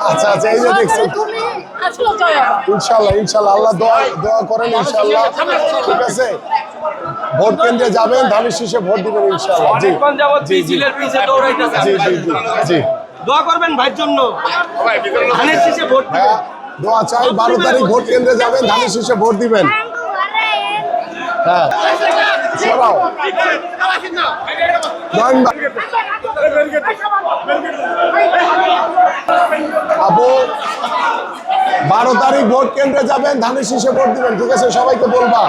আচ্ছা আচ্ছা, এই যে দেখছেন, ইনশাল্লাহ ইনশাল্লাহ আল্লাহ দোয়া করেন, ইনশাল্লাহ ঠিক আছে। ভোট কেন্দ্রে যাবেন, ধানের শীষে ভোট দিবেন ইনশাল্লাহ। জি জি জি জি, দোয়া করবেন ভাইয়ের জন্য, ধানের শীষে ভোট দিবেন। দোয়া চাই। 12 তারিখ ভোট কেন্দ্রে যাবেন, ধানের শীষে ভোট দিবেন। হ্যাঁ, সরাও আপু, 12 তারিখ ভোট কেন্দ্রে যাবেন, ধানের শীষে ভোট দিবেন, ঠিক আছে? সবাইকে বলবা।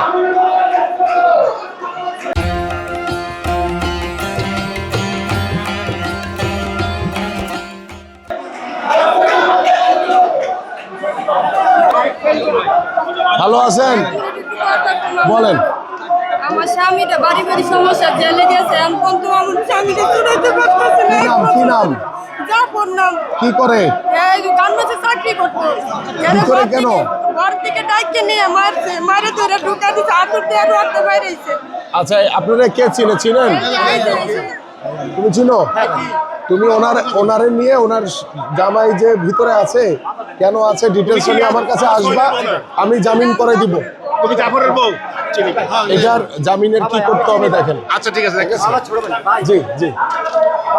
ভালো আছেন? বলেন। আমার স্বামীটা বাড়ি বাড়ি সমস্যা, জেলে গেছে, আমি কিন্তু আমার স্বামীকে ছুটাইতে পারতেছি না। কি নাম? জাফর নাম। কি করে? এই গার্মেন্টসে চাকরি করতো। কি করে? কেন? ঘর থেকে ডাইকে নিয়ে মারছে, মারে ধরে ঢুকা দিচ্ছে, আতুর দিয়ে রক্ত বাইরেছে। আচ্ছা, আপনারা কে চিনেন? তুমি চিনো? তুমি ওনারে নিয়ে, ওনার জামাই যে ভিতরে আছে, কেন আছে ডিটেলস নিয়ে আমার কাছে আসবা, আমি জামিন করে দিব। তুমি জাফরের বউ? এটার জামিনের কি করতে হবে দেখেন। আচ্ছা ঠিক আছে, জি জি,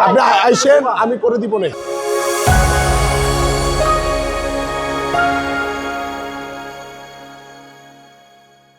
আপনি আইসেন, আমি করে দিব না।